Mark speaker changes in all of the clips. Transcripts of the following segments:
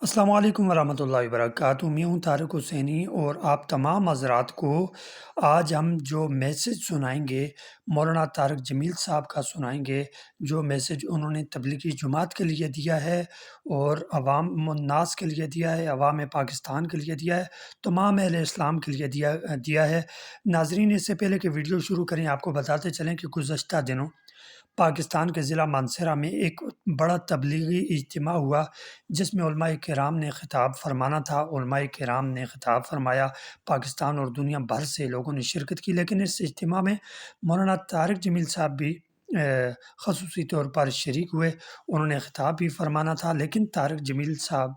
Speaker 1: السلام علیکم ورحمۃ اللہ وبرکاتہ۔ میں ہوں طارق حسینی اور آپ تمام حضرات کو آج ہم جو میسج سنائیں گے مولانا طارق جمیل صاحب کا سنائیں گے، جو میسج انہوں نے تبلیغی جماعت کے لیے دیا ہے اور عوام الناس کے لیے دیا ہے، عوام پاکستان کے لیے دیا ہے، تمام اہل اسلام کے لیے دیا ہے۔ ناظرین، اس سے پہلے کہ ویڈیو شروع کریں آپ کو بتاتے چلیں کہ گزشتہ دنوں پاکستان کے ضلع مانسہرہ میں ایک بڑا تبلیغی اجتماع ہوا جس میں علماء کرام نے خطاب فرمانا تھا۔ علماء کرام نے خطاب فرمایا، پاکستان اور دنیا بھر سے لوگوں نے شرکت کی، لیکن اس اجتماع میں مولانا طارق جمیل صاحب بھی خصوصی طور پر شریک ہوئے۔ انہوں نے خطاب بھی فرمانا تھا، لیکن طارق جمیل صاحب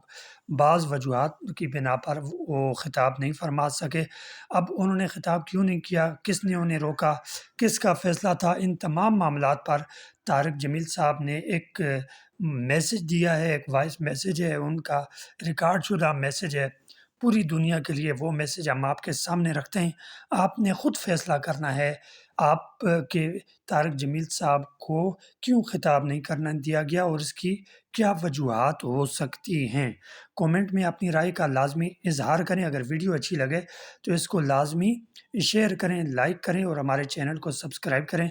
Speaker 1: بعض وجوہات کی بنا پر وہ خطاب نہیں فرما سکے۔ اب انہوں نے خطاب کیوں نہیں کیا، کس نے انہیں روکا، کس کا فیصلہ تھا، ان تمام معاملات پر طارق جمیل صاحب نے ایک میسج دیا ہے، ایک وائس میسج ہے، ان کا ریکارڈ شدہ میسج ہے پوری دنیا کے لیے۔ وہ میسج ہم آپ کے سامنے رکھتے ہیں، آپ نے خود فیصلہ کرنا ہے آپ کے طارق جمیل صاحب کو کیوں خطاب نہیں کرنا دیا گیا اور اس کی کیا وجوہات ہو سکتی ہیں۔ کومنٹ میں اپنی رائے کا لازمی اظہار کریں۔ اگر ویڈیو اچھی لگے تو اس کو لازمی شیئر کریں، لائک کریں اور ہمارے چینل کو سبسکرائب کریں۔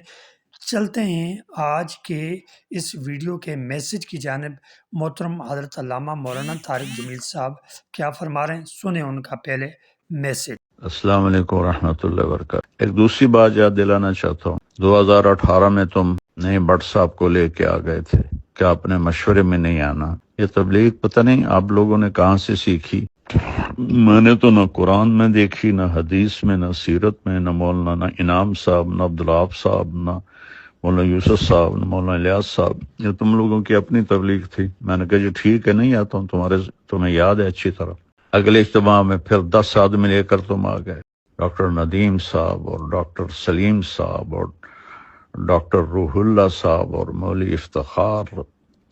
Speaker 1: چلتے ہیں آج کے اس ویڈیو کے میسج کی جانب۔ محترم حضرت علامہ مولانا طارق جمیل صاحب کیا فرما رہے ہیں، سنیں ان کا پہلے میسج۔
Speaker 2: السلام علیکم ورحمۃ اللہ وبرکاتہ۔ ایک دوسری بات یاد دلانا چاہتا ہوں، 2018 میں تم نئے بٹ صاحب کو لے کے آ گئے تھے کہ آپ نے مشورے میں نہیں آنا۔ یہ تبلیغ پتہ نہیں آپ لوگوں نے کہاں سے سیکھی۔ میں نے تو نہ قرآن میں دیکھی، نہ حدیث میں، نہ سیرت میں، نہ مولانا انعام صاحب، نہ عبدالوہاب صاحب، نہ مولانا یوسف صاحب، نہ مولانا الیاس صاحب۔ یہ تم لوگوں کی اپنی تبلیغ تھی۔ میں نے کہا جی ٹھیک ہے، نہیں آتا ہوں، تمہیں یاد ہے اچھی طرح۔ اگلے اجتماع میں پھر 10 آدمی لے کر تم آ گئے، ڈاکٹر ندیم صاحب اور ڈاکٹر سلیم صاحب اور ڈاکٹر روح اللہ صاحب اور مولوی افتخار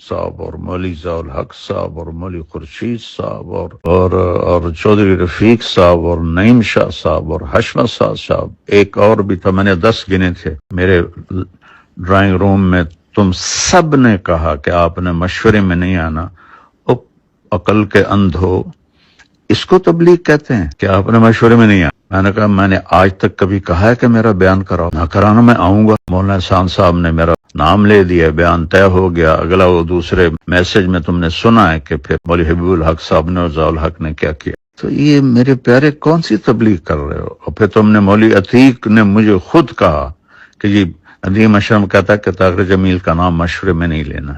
Speaker 2: صاحب اور مولوی ضیاء الحق صاحب اور مولوی خورشید صاحب اور چودھری رفیق صاحب اور نعیم شاہ صاحب اور حشمت صاحب، ایک اور بھی تھا، میں نے 10 گنے تھے میرے ڈرائنگ روم میں۔ تم سب نے کہا کہ آپ نے مشورے میں نہیں آنا۔ عقل کے اندھو، اس کو تبلیغ کہتے ہیں کہ آپ نے مشورے میں نہیں آنا۔ میں نے کہا میں نے آج تک کبھی کہا ہے کہ میرا بیان کراؤ؟ نہ کرانا، میں آؤں گا۔ مولانا احسان صاحب نے میرا نام لے دیا، بیان طے ہو گیا۔ اگلا وہ دوسرے میسج میں تم نے سنا ہے کہ پھر مولوی حبیب الحق صاحب نے اور ضیاء الحق نے کیا کیا۔ تو یہ میرے پیارے کون سی تبلیغ کر رہے ہو؟ اور پھر تم نے مولوی عتیق نے مجھے خود کہا کہ جی ندیم اشرم کہتا ہے کہ طارق جمیل کا نام مشورے میں نہیں لینا۔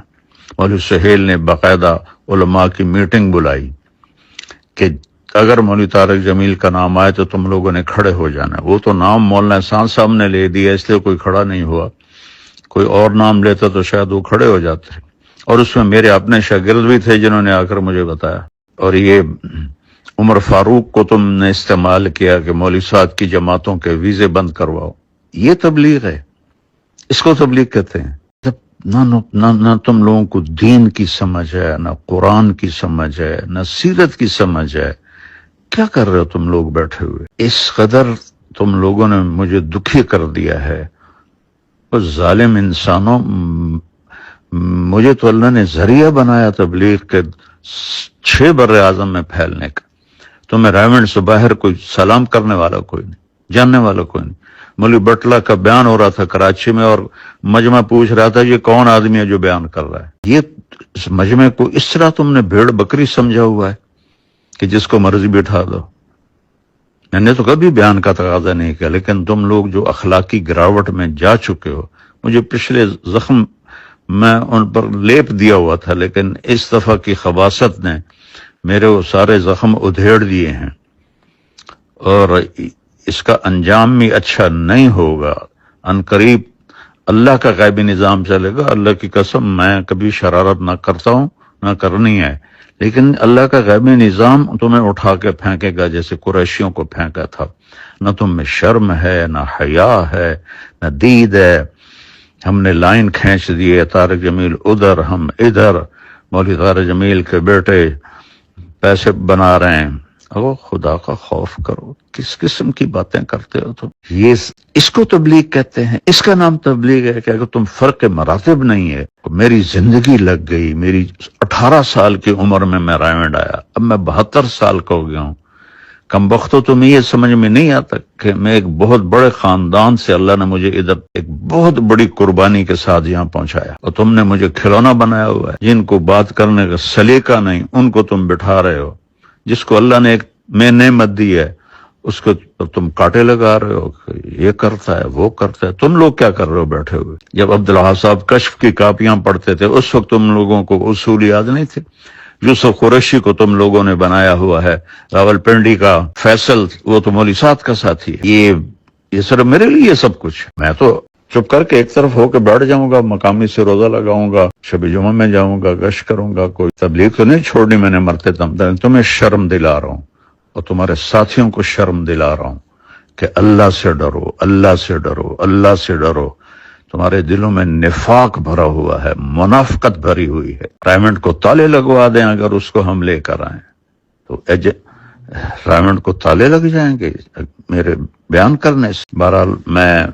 Speaker 2: مولوی سہیل نے باقاعدہ علماء کی میٹنگ بلائی کہ اگر مولوی طارق جمیل کا نام آئے تو تم لوگوں نے کھڑے ہو جانا۔ وہ تو نام مولانا احسان صاحب نے لے دیا، اس لیے کوئی کھڑا نہیں ہوا۔ کوئی اور نام لیتا تو شاید وہ کھڑے ہو جاتے، اور اس میں میرے اپنے شاگرد بھی تھے جنہوں نے آ کر مجھے بتایا۔ اور یہ عمر فاروق کو تم نے استعمال کیا کہ مولوی صاحب کی جماعتوں کے ویزے بند کرواؤ۔ یہ تبلیغ ہے، اس کو تبلیغ کہتے ہیں۔ نہ تم لوگوں کو دین کی سمجھ ہے، نہ قرآن کی سمجھ ہے، نہ سیرت کی سمجھ ہے۔ کیا کر رہے ہو تم لوگ بیٹھے ہوئے؟ اس قدر تم لوگوں نے مجھے دکھی کر دیا ہے۔ اس ظالم انسانوں، مجھے تو اللہ نے ذریعہ بنایا تبلیغ کے 6 بر اعظم میں پھیلنے کا۔ تمہیں ریونڈ سے باہر کوئی سلام کرنے والا کوئی نہیں، جاننے والا کوئی نہیں۔ مولوی بٹلہ کا بیان ہو رہا تھا کراچی میں، اور مجمع پوچھ رہا تھا یہ کون آدمی ہے جو بیان کر رہا ہے۔ یہ اس مجمع کو اس طرح تم نے بھیڑ بکری سمجھا ہوا ہے کہ جس کو مرضی بٹھا دو۔ میں نے تو کبھی بیان کا تقاضا نہیں کیا، لیکن تم لوگ جو اخلاقی گراوٹ میں جا چکے ہو، مجھے پچھلے زخم میں ان پر لیپ دیا ہوا تھا، لیکن اس دفعہ کی خباثت نے میرے وہ سارے زخم ادھیڑ دیے ہیں، اور اس کا انجام بھی اچھا نہیں ہوگا۔ ان قریب اللہ کا غیبی نظام چلے گا۔ اللہ کی قسم میں کبھی شرارت نہ کرتا ہوں، نہ کرنی ہے، لیکن اللہ کا غیبی نظام تمہیں اٹھا کے پھینکے گا جیسے قریشیوں کو پھینکا تھا۔ نہ تم میں شرم ہے، نہ حیا ہے، نہ دید ہے۔ ہم نے لائن کھینچ دیے، طارق جمیل ادھر، ہم ادھر۔ مولوی طارق جمیل کے بیٹے پیسے بنا رہے ہیں، او خدا کا خوف کرو، کس قسم کی باتیں کرتے ہو تم؟ یہ اس کو تبلیغ کہتے ہیں؟ اس کا نام تبلیغ ہے کہ اگر تم فرق مراتب نہیں ہے؟ میری زندگی لگ گئی، میری 18 سال کی عمر میں رائمنڈ آیا، اب میں 72 سال کا ہو گیا ہوں۔ کم وقتوں تمہیں یہ سمجھ میں نہیں آتا کہ میں ایک بہت بڑے خاندان سے اللہ نے مجھے ادھر ایک بہت بڑی قربانی کے ساتھ یہاں پہنچایا، اور تم نے مجھے کھلونا بنایا ہوا ہے۔ جن کو بات کرنے کا سلیقہ نہیں ان کو تم بٹھا رہے ہو، جس کو اللہ نے ایک میں نعمت دی ہے اس کو تم کاٹے لگا رہے ہو کہ یہ کرتا ہے وہ کرتا ہے۔ تم لوگ کیا کر رہے ہو بیٹھے ہوئے؟ جب عبدالحق صاحب کشف کی کاپیاں پڑھتے تھے اس وقت تم لوگوں کو اصول یاد نہیں تھے؟ یوسف قریشی کو تم لوگوں نے بنایا ہوا ہے، راول پنڈی کا فیصل وہ تو مولوی سعد کا ساتھی ہے۔ یہ صرف میرے لیے یہ سب کچھ، میں تو چپ کر کے ایک طرف ہو کے بیٹھ جاؤں گا، مقامی سے روزہ لگاؤں گا، شب جمعہ میں جاؤں گا، گشت کروں گا، کوئی تبلیغ تو نہیں چھوڑنی میں نے مرتے دم تک۔ تمہیں شرم دلا رہا ہوں اور تمہارے ساتھیوں کو شرم دلا رہا ہوں کہ اللہ سے ڈرو، اللہ سے ڈرو، اللہ سے ڈرو۔ تمہارے دلوں میں نفاق بھرا ہوا ہے، منافقت بھری ہوئی ہے۔ رائمنڈ کو تالے لگوا دیں اگر اس کو ہم لے کر آئیں تو رائمنڈ کو تالے لگ جائیں گے میرے بیان کرنے سے۔ بہرحال میں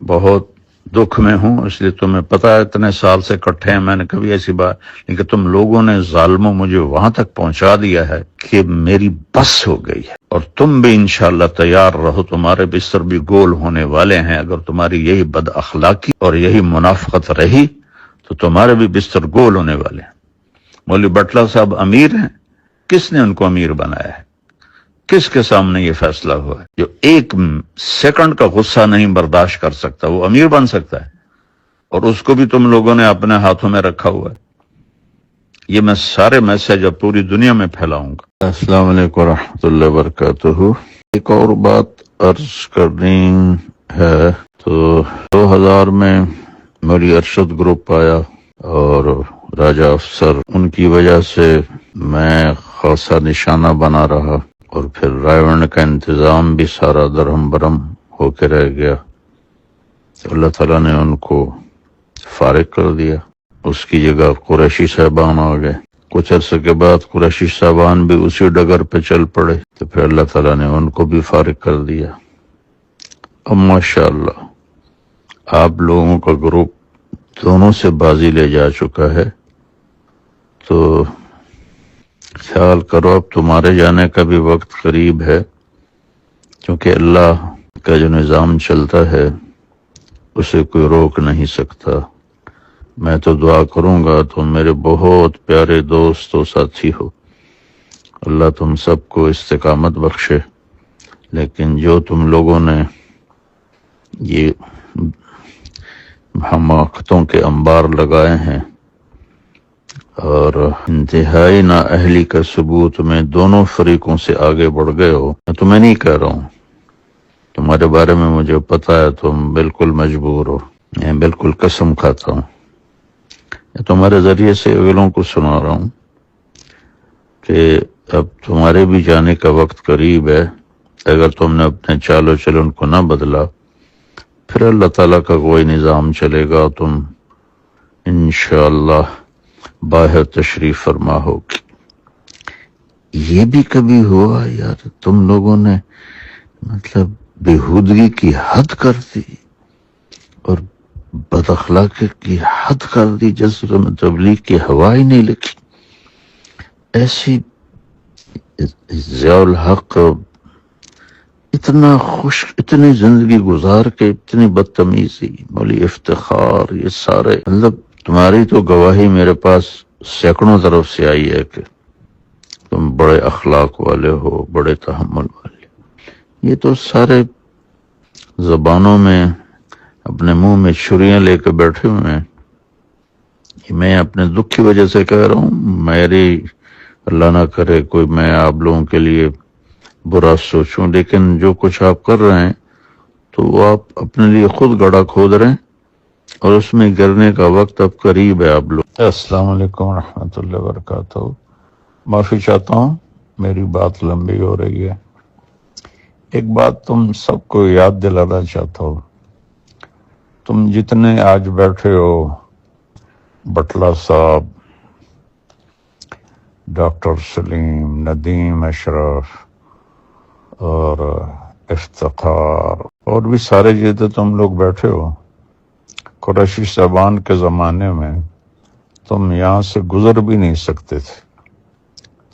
Speaker 2: بہت دکھ میں ہوں، اس لیے تمہیں پتا ہے اتنے سال سے کٹھے ہیں، میں نے کبھی ایسی بات، لیکن تم لوگوں نے ظالموں مجھے وہاں تک پہنچا دیا ہے کہ میری بس ہو گئی ہے۔ اور تم بھی انشاءاللہ تیار رہو، تمہارے بستر بھی گول ہونے والے ہیں۔ اگر تمہاری یہی بد اخلاقی اور یہی منافقت رہی تو تمہارے بھی بستر گول ہونے والے ہیں۔ مولوی بٹلہ صاحب امیر ہیں، کس نے ان کو امیر بنایا ہے؟ کس کے سامنے یہ فیصلہ ہوا ہے؟ جو ایک سیکنڈ کا غصہ نہیں برداشت کر سکتا وہ امیر بن سکتا ہے؟ اور اس کو بھی تم لوگوں نے اپنے ہاتھوں میں رکھا ہوا ہے۔ یہ میں سارے میسج اب پوری دنیا میں پھیلاؤں گا۔ السلام علیکم ورحمۃ اللہ وبرکاتہ۔ ایک اور بات عرض کرنی ہے، تو 2000 میں میری ارشد گروپ آیا اور راجہ افسر، ان کی وجہ سے میں خاصا نشانہ بنا رہا، اور پھر رائیونڈ کا انتظام بھی سارا درہم برہم ہو کے رہ گیا۔ اللہ تعالیٰ نے ان کو فارغ کر دیا، اس کی جگہ قریشی صاحبان آ گئے۔ کچھ عرصے کے بعد قریشی صاحبان بھی اسی ڈگر پہ چل پڑے، تو پھر اللہ تعالیٰ نے ان کو بھی فارغ کر دیا۔ اب ماشاءاللہ آپ لوگوں کا گروپ دونوں سے بازی لے جا چکا ہے، تو خیال کرو اب تمہارے جانے کا بھی وقت قریب ہے، کیونکہ اللہ کا جو نظام چلتا ہے اسے کوئی روک نہیں سکتا۔ میں تو دعا کروں گا، تم میرے بہت پیارے دوست و ساتھی ہو، اللہ تم سب کو استقامت بخشے، لیکن جو تم لوگوں نے یہ حماقتوں کے انبار لگائے ہیں اور انتہائی نااہلی کا ثبوت میں دونوں فریقوں سے آگے بڑھ گئے ہو، میں تمہیں نہیں کہہ رہا ہوں، تمہارے بارے میں مجھے پتا ہے، تم بالکل مجبور ہو، میں بالکل قسم کھاتا ہوں، تمہارے ذریعے سے اگلوں کو سنا رہا ہوں کہ اب تمہارے بھی جانے کا وقت قریب ہے۔ اگر تم نے اپنے چال و چلن کو نہ بدلا، پھر اللہ تعالیٰ کا کوئی نظام چلے گا، تم انشاءاللہ باہر تشریف فرما ہوگی۔ یہ بھی کبھی ہوا یار تم لوگوں نے مطلب بےہودگی کی حد کر دی اور بد اخلاقی کی حد کر دی، جس میں تبلیغ کی ہوا ہی نہیں لگی؟ ایسی ضیاء الحق اتنا خوش، اتنی زندگی گزار کے اتنی بدتمیزی، مولی افتخار، یہ سارے مطلب تمہاری تو گواہی میرے پاس سینکڑوں طرف سے آئی ہے کہ تم بڑے اخلاق والے ہو، بڑے تحمل والے۔ یہ تو سارے زبانوں میں اپنے منہ میں چھریاں لے کے بیٹھے ہوئے ہیں۔ میں اپنے دکھ کی وجہ سے کہہ رہا ہوں، میری اللہ نہ کرے کوئی میں آپ لوگوں کے لیے برا سوچوں، لیکن جو کچھ آپ کر رہے ہیں تو وہ آپ اپنے لیے خود گڑھا کھود رہے ہیں، اور اس میں گرنے کا وقت اب قریب ہے آپ لوگ۔ السلام علیکم ورحمۃ اللہ وبرکاتہ۔ معافی چاہتا ہوں، میری بات لمبی ہو رہی ہے۔ ایک بات تم سب کو یاد دلانا چاہتا ہوں، تم جتنے آج بیٹھے ہو، بٹلہ صاحب، ڈاکٹر سلیم، ندیم اشرف، اور افتخار اور بھی سارے جیتے تم لوگ بیٹھے ہو، قریشی زبان کے زمانے میں تم یہاں سے گزر بھی نہیں سکتے تھے،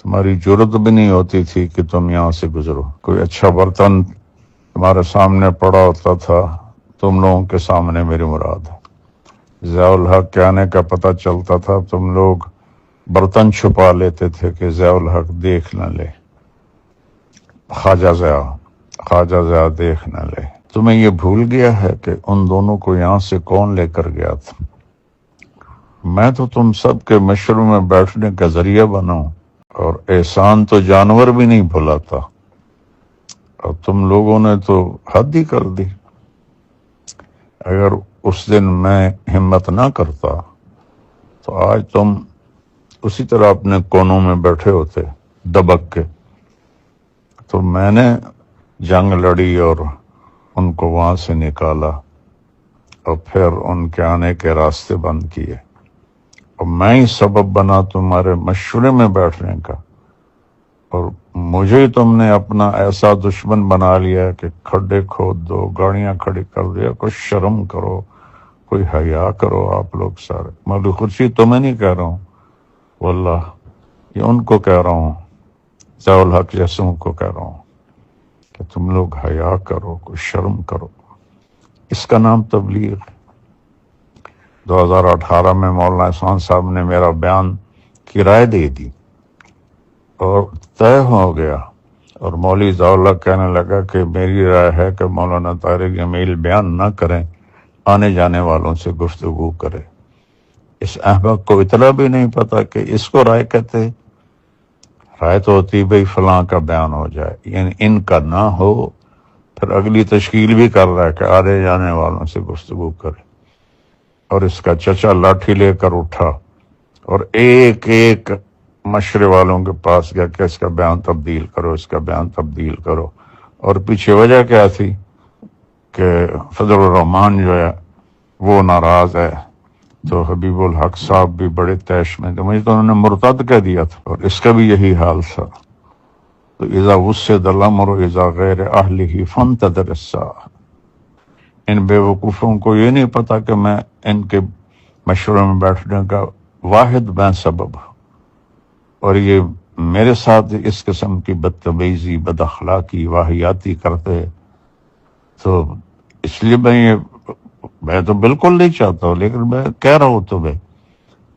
Speaker 2: تمہاری جرت بھی نہیں ہوتی تھی کہ تم یہاں سے گزرو۔ کوئی اچھا برتن تمہارے سامنے پڑا ہوتا تھا، تم لوگوں کے سامنے میری مراد ہے، ضیاء الحق کے آنے کا پتہ چلتا تھا، تم لوگ برتن چھپا لیتے تھے کہ ضیاء الحق دیکھ نہ لے، خواجہ ضیاء دیکھ نہ لے۔ تمہیں یہ بھول گیا ہے کہ ان دونوں کو یہاں سے کون لے کر گیا تھا؟ میں تو تم سب کے مشورے میں بیٹھنے کا ذریعہ بناؤں، اور احسان تو جانور بھی نہیں بھلاتا، اور تم لوگوں نے تو حد ہی کر دی۔ اگر اس دن میں ہمت نہ کرتا تو آج تم اسی طرح اپنے کونوں میں بیٹھے ہوتے دبک کے۔ تو میں نے جنگ لڑی اور ان کو وہاں سے نکالا، اور پھر ان کے آنے کے راستے بند کیے، اور میں ہی سبب بنا تمہارے مشورے میں بیٹھنے کا، اور مجھے تم نے اپنا ایسا دشمن بنا لیا کہ کھڈے کھود دو، گاڑیاں کھڑی کر دیا۔ کوئی شرم کرو، کوئی حیا کرو آپ لوگ سارے۔ مولوی خورشید تمہیں نہیں کہہ رہا ہوں، واللہ یہ ان کو کہہ رہا ہوں، ضیاء الحق جیسوں کو کہہ رہا ہوں کہ تم لوگ حیا کرو، کوئی شرم کرو۔ اس کا نام تبلیغ۔ 2018 میں مولانا احسان صاحب نے میرا بیان کی رائے دے دی اور طے ہو گیا، اور مولوی ضیاء الحق کہنے لگا کہ میری رائے ہے کہ مولانا طارق جمیل بیان نہ کریں، آنے جانے والوں سے گفتگو کرے۔ اس احمق کو اتنا بھی نہیں پتا کہ اس کو رائے کہتے۔ رائے تو ہوتی بھئی فلاں کا بیان ہو جائے، یعنی ان کا نہ ہو، پھر اگلی تشکیل بھی کر رہا ہے کہ آنے جانے والوں سے گفتگو کرے۔ اور اس کا چچا لاٹھی لے کر اٹھا اور ایک ایک مشورے والوں کے پاس گیا کہ اس کا بیان تبدیل کرو، اس کا بیان تبدیل کرو۔ اور پیچھے وجہ کیا تھی کہ فضل الرحمان جو ہے وہ ناراض ہے، تو حبیب الحق صاحب بھی بڑے تیش میں تھے، مجھے تو انہوں نے مرتد کہہ دیا تھا، اور اس کا بھی یہی حال تھا۔ تو اذا وسد الامر اذا غیر اہلہ فانتظر الساعہ۔ ان بے وقوفوں کو یہ نہیں پتا کہ میں ان کے مشورے میں بیٹھنے کا واحد میں سبب ہوں، اور یہ میرے ساتھ اس قسم کی بدتمیزی، بد اخلاقی، واہیاتی کرتے، تو اس لیے میں تو بالکل نہیں چاہتا ہوں، لیکن میں کہہ رہا ہوں تمہیں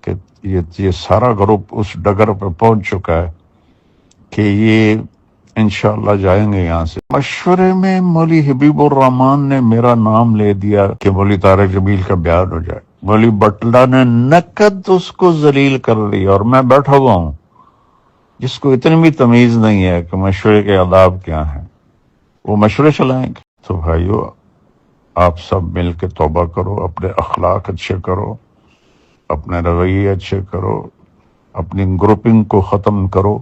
Speaker 2: کہ یہ سارا گروپ اس ڈگر پہ پہنچ چکا ہے کہ یہ انشاءاللہ جائیں گے یہاں سے۔ مشورے میں مولوی حبیب الرحمان نے میرا نام لے دیا کہ مولوی طارق جمیل کا بیان ہو جائے، مولوی بٹلہ نے نقد اس کو ذلیل کر لیا، اور میں بیٹھا ہوا ہوں جس کو اتنی بھی تمیز نہیں ہے کہ مشورے کے آداب کیا ہیں، وہ مشورے چلائیں گے۔ تو بھائیو، آپ سب مل کے توبہ کرو، اپنے اخلاق اچھے کرو، اپنے رویے اچھے کرو، اپنی گروپنگ کو ختم کرو۔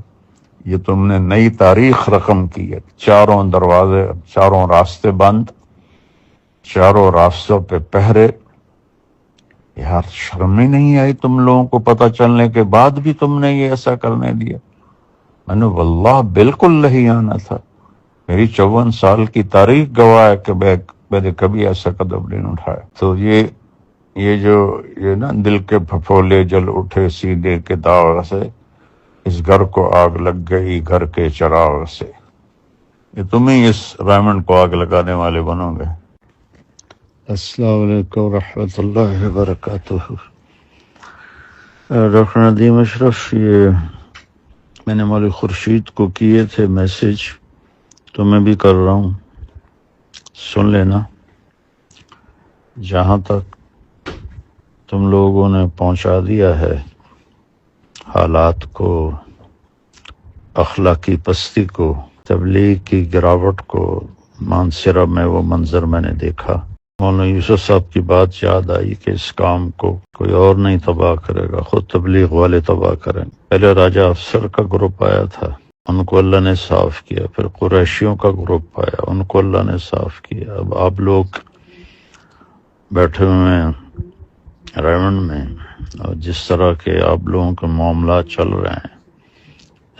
Speaker 2: یہ تم نے نئی تاریخ رقم کی ہے، چاروں دروازے، چاروں راستے بند، چاروں راستوں پہ پہرے۔ یار شرم ہی نہیں آئی تم لوگوں کو پتہ چلنے کے بعد بھی تم نے یہ ایسا کرنے دیا؟ میں نے واللہ بالکل نہیں آنا تھا، میری 54 سال کی تاریخ گواہ ہے کہ میں نے کبھی ایسا قدم نہیں اٹھایا۔ تو یہ نا دل کے پھپھولے جل اٹھے سینے کے داغ سے، اس گھر کو آگ لگ گئی گھر کے چراغ سے، یہ تم ہی اس ڈائمنڈ کو آگ لگانے والے بنو گے۔ السلام علیکم ورحمۃ اللہ وبرکاتہ۔ ڈاکٹر ندیم اشرف، یہ میں نے مولوی خورشید کو کیے تھے میسج، تو میں بھی کر رہا ہوں، سن لینا۔ جہاں تک تم لوگوں نے پہنچا دیا ہے حالات کو، اخلاقی پستی کو، تبلیغ کی گراوٹ کو، مانسرہ میں وہ منظر میں نے دیکھا۔ مولانا یوسف صاحب کی بات یاد آئی کہ اس کام کو کوئی اور نہیں تباہ کرے گا، خود تبلیغ والے تباہ کریں۔ پہلے راجہ افسر کا گروپ آیا تھا، ان کو اللہ نے صاف کیا، پھر قریشیوں کا گروپ آیا، ان کو اللہ نے صاف کیا۔ اب آپ لوگ بیٹھے ہوئے ہیں ریمنڈ میں، اور جس طرح کے آپ لوگوں کے معاملات چل رہے ہیں،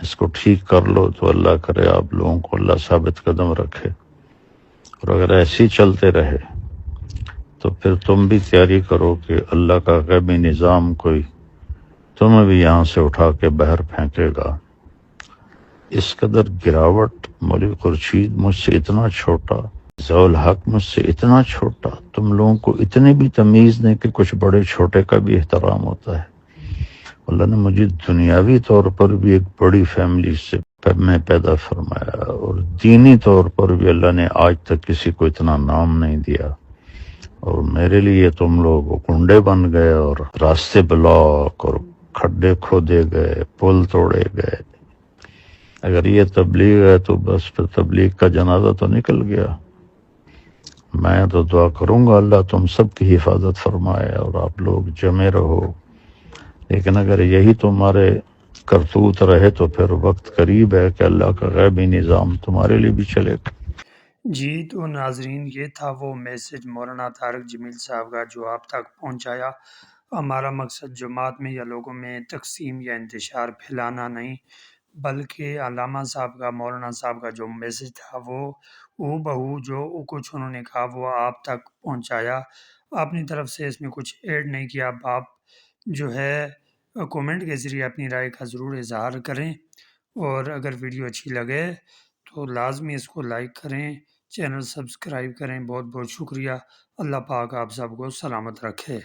Speaker 2: اس کو ٹھیک کر لو تو اللہ کرے آپ لوگوں کو اللہ ثابت قدم رکھے، اور اگر ایسے ہی چلتے رہے تو پھر تم بھی تیاری کرو کہ اللہ کا غیبی نظام کوئی تمہیں بھی یہاں سے اٹھا کے باہر پھینکے گا۔ اس قدر گراوٹ، مولوی خورشید مجھ سے اتنا چھوٹا، ضیاء الحق مجھ سے اتنا چھوٹا، تم لوگوں کو اتنی بھی تمیز نہیں کہ کچھ بڑے چھوٹے کا بھی احترام ہوتا ہے۔ اللہ نے مجھے دنیاوی طور پر بھی ایک بڑی فیملی سے میں پیدا فرمایا، اور دینی طور پر بھی اللہ نے آج تک کسی کو اتنا نام نہیں دیا، اور میرے لیے تم لوگ کنڈے بن گئے اور راستے بلاک اور کھڈے کھودے گئے، پل توڑے گئے۔ اگر یہ تبلیغ ہے تو بس پھر تبلیغ کا جنازہ تو نکل گیا۔ میں تو دعا کروں گا اللہ تم سب کی حفاظت فرمائے اور آپ لوگ جمے رہو، لیکن اگر یہی تمہارے کرتوت رہے تو پھر وقت قریب ہے کہ اللہ کا غیبی نظام تمہارے لیے بھی چلے گا۔
Speaker 1: جی تو ناظرین، یہ تھا وہ میسج مولانا طارق جمیل صاحب کا جو آپ تک پہنچایا۔ ہمارا مقصد جماعت میں یا لوگوں میں تقسیم یا انتشار پھیلانا نہیں، بلکہ علامہ صاحب کا، مولانا صاحب کا جو میسج تھا وہ بہو جو کچھ انہوں نے کہا وہ آپ تک پہنچایا۔ اپنی طرف سے اس میں کچھ ایڈ نہیں کیا۔ آپ جو ہے کومنٹ کے ذریعے اپنی رائے کا ضرور اظہار کریں، اور اگر ویڈیو اچھی لگے تو لازمی اس کو لائک کریں، چینل سبسکرائب کریں۔ بہت بہت شکریہ۔ اللہ پاک آپ سب کو سلامت رکھے۔